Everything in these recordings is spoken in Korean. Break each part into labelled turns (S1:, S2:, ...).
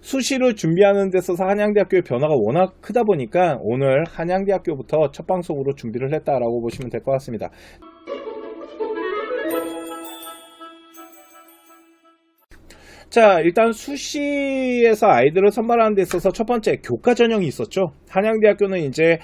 S1: 수시를 준비하는 데 있어서 한양대학교의 변화가 워낙 크다 보니까 오늘 한양대학교부터 첫 방송으로 준비를 했다라고 보시면 될 것 같습니다. 자, 일단 수시에서 아이들을 선발하는 데 있어서 첫 번째 교과 전형이 있었죠. 한양대학교는 이제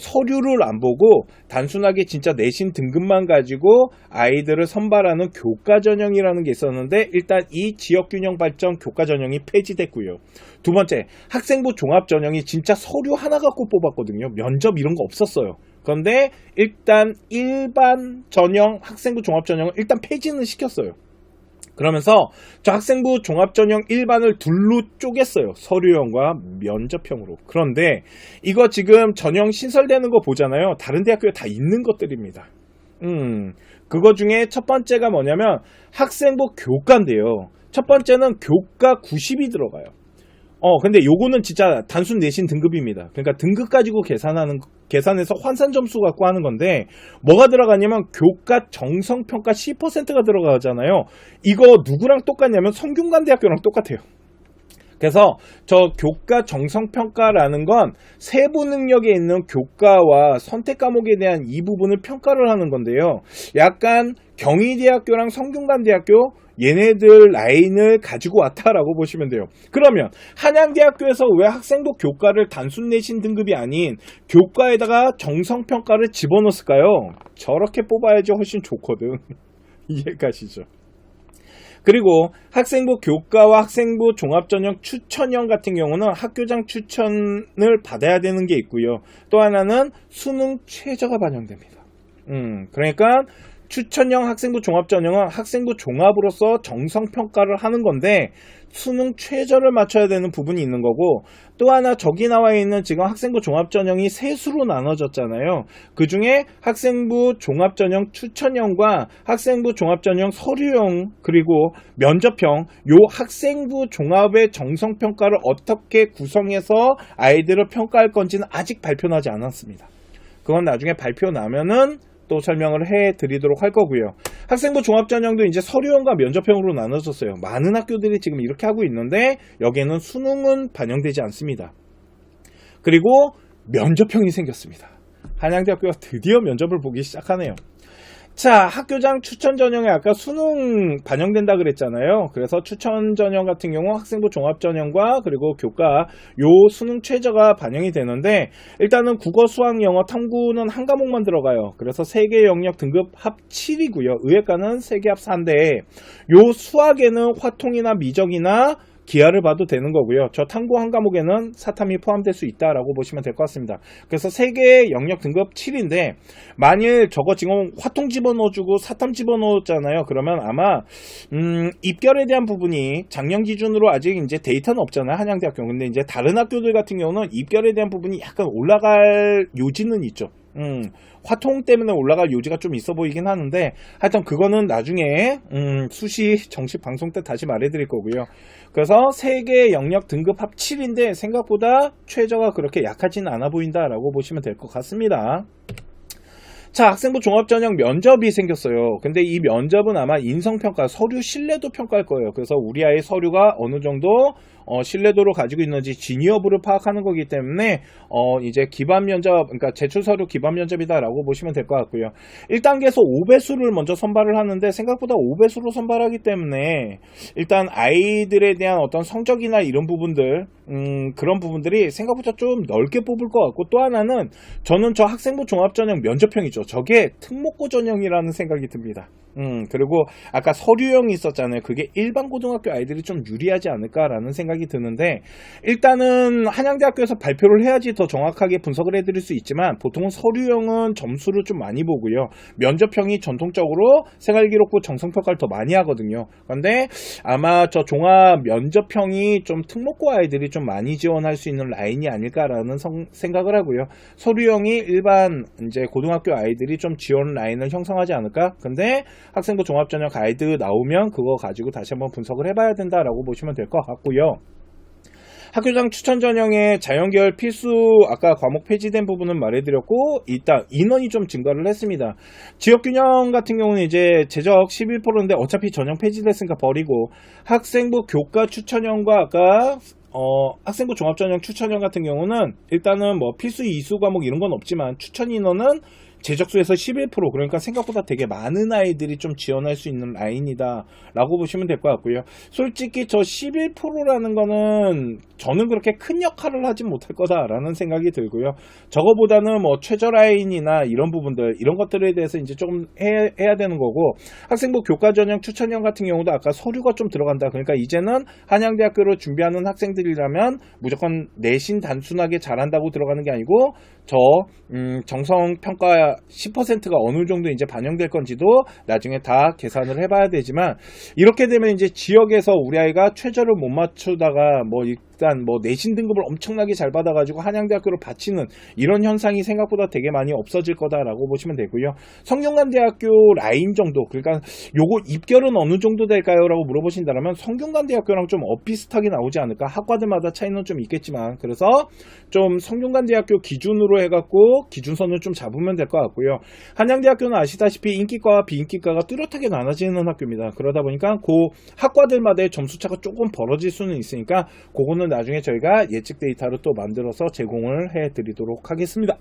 S1: 서류를 안 보고 단순하게 진짜 내신 등급만 가지고 아이들을 선발하는 교과 전형이라는 게 있었는데, 일단 이 지역균형 발전 교과 전형이 폐지됐고요. 두 번째, 학생부 종합 전형이 진짜 서류 하나 갖고 뽑았거든요. 면접 이런 거 없었어요. 그런데 일단 일반 전형 학생부 종합 전형은 일단 폐지는 시켰어요. 그러면서 저 학생부 종합전형 일반을 둘로 쪼갰어요. 서류형과 면접형으로. 그런데 이거 지금 전형 신설되는 거 보잖아요. 다른 대학교에 다 있는 것들입니다. 그거 중에 첫 번째가 뭐냐면 학생부 교과인데요. 첫 번째는 교과 90이 들어가요. 근데 요거는 진짜 단순 내신 등급입니다. 그러니까 등급 가지고 계산해서 환산 점수 갖고 하는 건데, 뭐가 들어가냐면 교과 정성평가 10%가 들어가잖아요. 이거 누구랑 똑같냐면 성균관대학교랑 똑같아요. 그래서 저 교과 정성평가라는 건 세부 능력에 있는 교과와 선택 과목에 대한 이 부분을 평가를 하는 건데요. 약간 경희대학교랑 성균관대학교 얘네들 라인을 가지고 왔다라고 보시면 돼요. 그러면 한양대학교에서 왜 학생부 교과를 단순 내신 등급이 아닌 교과에다가 정성평가를 집어넣었을까요? 저렇게 뽑아야지 훨씬 좋거든. 이해가시죠? 그리고 학생부 교과와 학생부 종합전형 추천형 같은 경우는 학교장 추천을 받아야 되는 게 있고요. 또 하나는 수능 최저가 반영됩니다. 그러니까 추천형 학생부 종합전형은 학생부 종합으로서 정성평가를 하는 건데 수능 최저를 맞춰야 되는 부분이 있는 거고, 또 하나 저기 나와 있는 지금 학생부 종합전형이 세 수로 나눠졌잖아요. 그 중에 학생부 종합전형 추천형과 학생부 종합전형 서류형 그리고 면접형, 요 학생부 종합의 정성평가를 어떻게 구성해서 아이들을 평가할 건지는 아직 발표나지 않았습니다. 그건 나중에 발표 나면은 또 설명을 해드리도록 할 거고요. 학생부 종합전형도 이제 서류형과 면접형으로 나눠졌어요. 많은 학교들이 지금 이렇게 하고 있는데 여기에는 수능은 반영되지 않습니다. 그리고 면접형이 생겼습니다. 한양대학교가 드디어 면접을 보기 시작하네요. 자, 학교장 추천 전형에 아까 수능 반영된다 그랬잖아요. 그래서 추천 전형 같은 경우 학생부 종합 전형과 그리고 교과 요 수능 최저가 반영이 되는데, 일단은 국어, 수학, 영어, 탐구는 한 과목만 들어가요. 그래서 3개 영역 등급 합 7이고요. 의예과는 3개 합 4인데 요 수학에는 화통이나 미적이나 기하를 봐도 되는 거고요. 저 탐구 한 과목에는 사탐이 포함될 수 있다라고 보시면 될 것 같습니다. 그래서 3개의 영역 등급 7인데 만일 저거 지금 화통 집어넣어주고 사탐 집어넣었잖아요. 그러면 아마 입결에 대한 부분이 작년 기준으로 아직 이제 데이터는 없잖아요. 한양대학교. 근데 이제 다른 학교들 같은 경우는 입결에 대한 부분이 약간 올라갈 요지는 있죠. 화통 때문에 올라갈 요지가 좀 있어 보이긴 하는데, 하여튼 그거는 나중에 수시 정식 방송 때 다시 말해드릴 거고요. 그래서 3개 영역 등급 합 7인데 생각보다 최저가 그렇게 약하진 않아 보인다라고 보시면 될 것 같습니다. 자, 학생부 종합전형 면접이 생겼어요. 근데 이 면접은 아마 인성평가, 서류 신뢰도 평가할 거예요. 그래서 우리 아이의 서류가 어느 정도 신뢰도를 가지고 있는지 진위 여부를 파악하는 거기 때문에 이제 기반 면접, 그러니까 제출 서류 기반 면접이다라고 보시면 될 것 같고요. 1단계에서 5배수를 먼저 선발을 하는데 생각보다 5배수로 선발하기 때문에 일단 아이들에 대한 어떤 성적이나 이런 부분들, 그런 부분들이 생각보다 좀 넓게 뽑을 것 같고, 또 하나는 저는 저 학생부 종합전형 면접형이죠. 저게 특목고 전형이라는 생각이 듭니다. 그리고 아까 서류형이 있었잖아요. 그게 일반 고등학교 아이들이 좀 유리하지 않을까라는 생각이 드는데, 일단은 한양대학교에서 발표를 해야지 더 정확하게 분석을 해드릴 수 있지만 보통은 서류형은 점수를 좀 많이 보고요. 면접형이 전통적으로 생활기록부 정성평가를 더 많이 하거든요. 그런데 아마 저 종합 면접형이 좀 특목고 아이들이 좀 많이 지원할 수 있는 라인이 아닐까라는 생각을 하고요. 서류형이 일반 이제 고등학교 아이들이 좀 지원 라인을 형성하지 않을까? 근데 학생부 종합전형 가이드 나오면 그거 가지고 다시 한번 분석을 해봐야 된다라고 보시면 될 것 같고요. 학교장 추천 전형의 자연계열 필수 아까 과목 폐지된 부분은 말해드렸고, 일단 인원이 좀 증가를 했습니다. 지역균형 같은 경우는 이제 제적 11%인데 어차피 전형 폐지됐으니까 버리고, 학생부 교과 추천형과 아까 학생부 종합전형 추천형 같은 경우는 일단은 뭐 필수 이수 과목 이런 건 없지만 추천 인원은 재적수에서 11%, 그러니까 생각보다 되게 많은 아이들이 좀 지원할 수 있는 라인이다 라고 보시면 될 것 같고요. 솔직히 저 11%라는 거는 저는 그렇게 큰 역할을 하진 못할 거다라는 생각이 들고요. 저거보다는 뭐 최저 라인이나 이런 부분들, 이런 것들에 대해서 이제 조금 해야 되는 거고, 학생부 교과전형 추천형 같은 경우도 아까 서류가 좀 들어간다. 그러니까 이제는 한양대학교로 준비하는 학생들이라면 무조건 내신 단순하게 잘한다고 들어가는 게 아니고 정성평가 10%가 어느 정도 이제 반영될 건지도 나중에 다 계산을 해봐야 되지만, 이렇게 되면 이제 지역에서 우리 아이가 최저를 못 맞추다가 일단 내신 등급을 엄청나게 잘 받아가지고 한양대학교로 바치는 이런 현상이 생각보다 되게 많이 없어질 거다라고 보시면 되고요. 성균관대학교 라인 정도, 그러니까 요거 입결은 어느 정도 될까요? 라고 물어보신다면 성균관대학교랑 좀 비슷하게 나오지 않을까. 학과들마다 차이는 좀 있겠지만, 그래서 좀 성균관대학교 기준으로 해갖고 기준선을 좀 잡으면 될 것 같고요. 한양대학교는 아시다시피 인기과와 비인기과가 뚜렷하게 나눠지는 학교입니다. 그러다 보니까 그 학과들마다의 점수차가 조금 벌어질 수는 있으니까 그거는 나중에 저희가 예측 데이터로 또 만들어서 제공을 해드리도록 하겠습니다.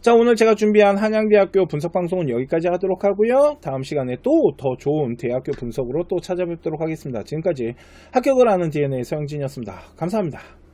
S1: 자, 오늘 제가 준비한 한양대학교 분석방송은 여기까지 하도록 하고요. 다음 시간에 또 더 좋은 대학교 분석으로 또 찾아뵙도록 하겠습니다. 지금까지 합격을 하는 DNA 서영진이었습니다. 감사합니다.